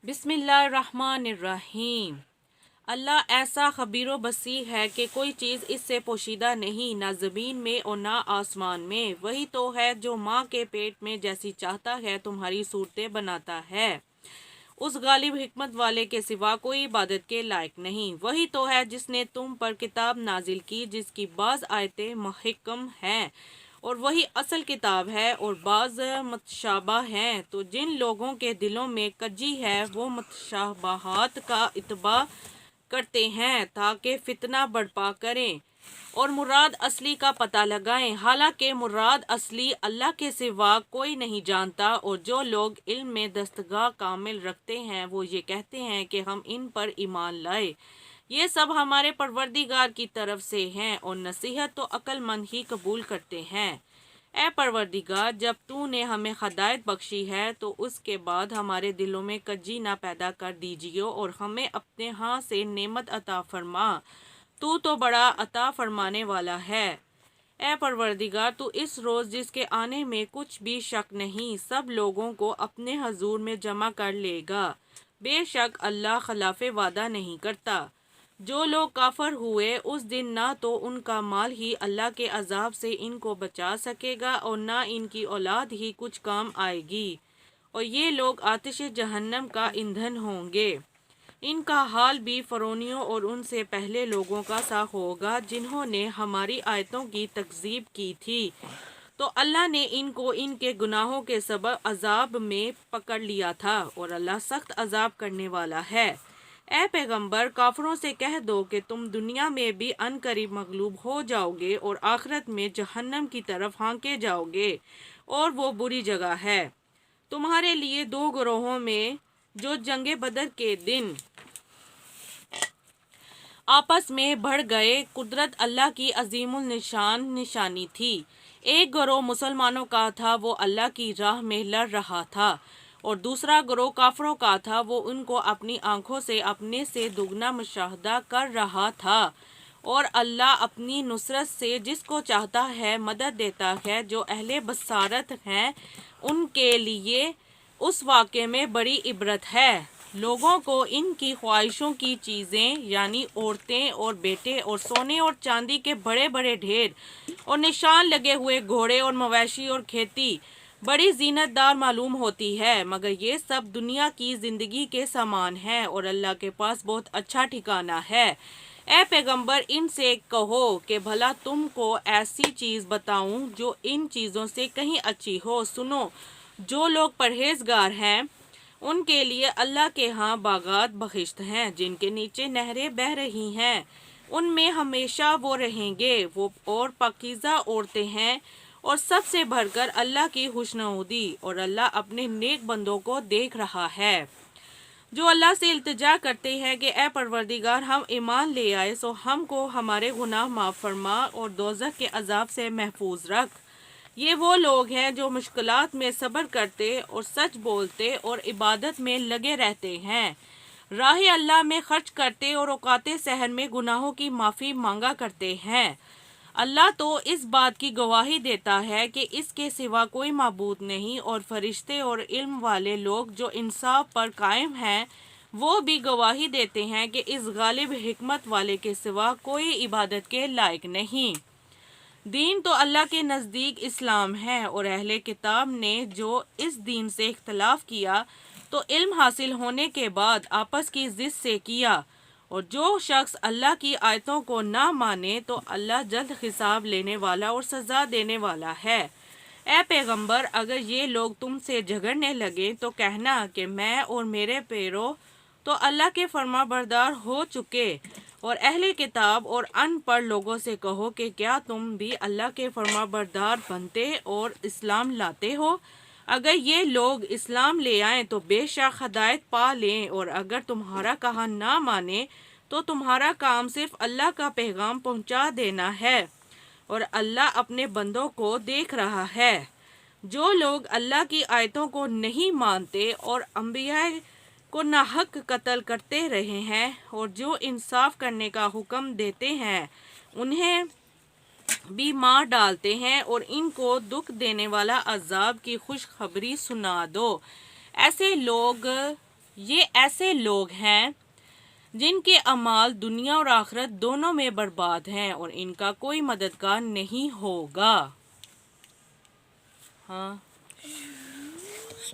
بسم اللہ الرحمن الرحیم۔ اللہ ایسا خبیر و بصیر ہے کہ کوئی چیز اس سے پوشیدہ نہیں، نہ زمین میں اور نہ آسمان میں۔ وہی تو ہے جو ماں کے پیٹ میں جیسی چاہتا ہے تمہاری صورتیں بناتا ہے۔ اس غالب حکمت والے کے سوا کوئی عبادت کے لائق نہیں۔ وہی تو ہے جس نے تم پر کتاب نازل کی جس کی بعض آیتیں محکم ہیں اور وہی اصل کتاب ہے اور بعض متشابہ ہیں، تو جن لوگوں کے دلوں میں کجی ہے وہ متشابہات کا اتباع کرتے ہیں تاکہ فتنہ برپا کریں اور مراد اصلی کا پتہ لگائیں، حالانکہ مراد اصلی اللہ کے سوا کوئی نہیں جانتا۔ اور جو لوگ علم میں دستگاہ کامل رکھتے ہیں وہ یہ کہتے ہیں کہ ہم ان پر ایمان لائے، یہ سب ہمارے پروردگار کی طرف سے ہیں، اور نصیحت تو عقل مند ہی قبول کرتے ہیں۔ اے پروردگار، جب تو نے ہمیں ہدایت بخشی ہے تو اس کے بعد ہمارے دلوں میں کجی نہ پیدا کر دیجیے اور ہمیں اپنے ہاں سے نعمت عطا فرما، تو بڑا عطا فرمانے والا ہے۔ اے پروردگار، تو اس روز جس کے آنے میں کچھ بھی شک نہیں سب لوگوں کو اپنے حضور میں جمع کر لے گا، بے شک اللہ خلاف وعدہ نہیں کرتا۔ جو لوگ کافر ہوئے اس دن نہ تو ان کا مال ہی اللہ کے عذاب سے ان کو بچا سکے گا اور نہ ان کی اولاد ہی کچھ کام آئے گی، اور یہ لوگ آتش جہنم کا ایندھن ہوں گے۔ ان کا حال بھی فرعونیوں اور ان سے پہلے لوگوں کا سا ہوگا جنہوں نے ہماری آیتوں کی تکذیب کی تھی، تو اللہ نے ان کو ان کے گناہوں کے سبب عذاب میں پکڑ لیا تھا، اور اللہ سخت عذاب کرنے والا ہے۔ اے پیغمبر، کافروں سے کہہ دو کہ تم دنیا میں بھی عن قریب مغلوب ہو جاؤ گے اور آخرت میں جہنم کی طرف ہانکے جاؤ گے، اور وہ بری جگہ ہے۔ تمہارے لیے دو گروہوں میں جو جنگ بدر کے دن آپس میں بھڑ گئے، قدرت اللہ کی عظیم الشان نشانی تھی۔ ایک گروہ مسلمانوں کا تھا، وہ اللہ کی راہ میں لڑ رہا تھا، اور دوسرا گروہ کافروں کا تھا، وہ ان کو اپنی آنکھوں سے اپنے سے دگنا مشاہدہ کر رہا تھا۔ اور اللہ اپنی نصرت سے جس کو چاہتا ہے مدد دیتا ہے۔ جو اہل بصارت ہیں ان کے لیے اس واقعے میں بڑی عبرت ہے۔ لوگوں کو ان کی خواہشوں کی چیزیں یعنی عورتیں اور بیٹے اور سونے اور چاندی کے بڑے بڑے ڈھیر اور نشان لگے ہوئے گھوڑے اور مویشی اور کھیتی بڑی زینت دار معلوم ہوتی ہے، مگر یہ سب دنیا کی زندگی کے سامان ہے اور اللہ کے پاس بہت اچھا ٹھکانہ ہے۔ اے پیغمبر، ان سے کہو کہ بھلا تم کو ایسی چیز بتاؤں جو ان چیزوں سے کہیں اچھی ہو۔ سنو، جو لوگ پرہیزگار ہیں ان کے لیے اللہ کے ہاں باغات بہشت ہیں جن کے نیچے نہریں بہہ رہی ہیں، ان میں ہمیشہ وہ رہیں گے، وہ اور پاکیزہ عورتیں ہیں، اور سب سے بڑھ کر اللہ کی خوشنودی، اور اللہ اپنے نیک بندوں کو دیکھ رہا ہے۔ جو اللہ سے التجا کرتے ہیں کہ اے پروردگار، ہم ایمان لے آئے سو ہم کو ہمارے گناہ معاف فرما اور دوزخ کے عذاب سے محفوظ رکھ۔ یہ وہ لوگ ہیں جو مشکلات میں صبر کرتے اور سچ بولتے اور عبادت میں لگے رہتے ہیں، راہ اللہ میں خرچ کرتے اور اوقات سحر میں گناہوں کی معافی مانگا کرتے ہیں۔ اللہ تو اس بات کی گواہی دیتا ہے کہ اس کے سوا کوئی معبود نہیں، اور فرشتے اور علم والے لوگ جو انصاف پر قائم ہیں وہ بھی گواہی دیتے ہیں کہ اس غالب حکمت والے کے سوا کوئی عبادت کے لائق نہیں۔ دین تو اللہ کے نزدیک اسلام ہے، اور اہل کتاب نے جو اس دین سے اختلاف کیا تو علم حاصل ہونے کے بعد آپس کی ضد سے کیا، اور جو شخص اللہ کی آیتوں کو نہ مانے تو اللہ جلد حساب لینے والا اور سزا دینے والا ہے۔ اے پیغمبر، اگر یہ لوگ تم سے جھگڑنے لگے تو کہنا کہ میں اور میرے پیرو تو اللہ کے فرما بردار ہو چکے، اور اہل کتاب اور ان پڑھ لوگوں سے کہو کہ کیا تم بھی اللہ کے فرما بردار بنتے اور اسلام لاتے ہو؟ اگر یہ لوگ اسلام لے آئیں تو بے شک ہدایت پا لیں، اور اگر تمہارا کہا نہ مانے تو تمہارا کام صرف اللہ کا پیغام پہنچا دینا ہے، اور اللہ اپنے بندوں کو دیکھ رہا ہے۔ جو لوگ اللہ کی آیتوں کو نہیں مانتے اور انبیاء کو ناحق قتل کرتے رہے ہیں، اور جو انصاف کرنے کا حکم دیتے ہیں انہیں بھی مار ڈالتے ہیں، اور ان کو دکھ دینے والا عذاب کی خوشخبری سنا دو۔ ایسے لوگ یہ ایسے لوگ ہیں جن کے اعمال دنیا اور آخرت دونوں میں برباد ہیں اور ان کا کوئی مددگار نہیں ہوگا. ہاں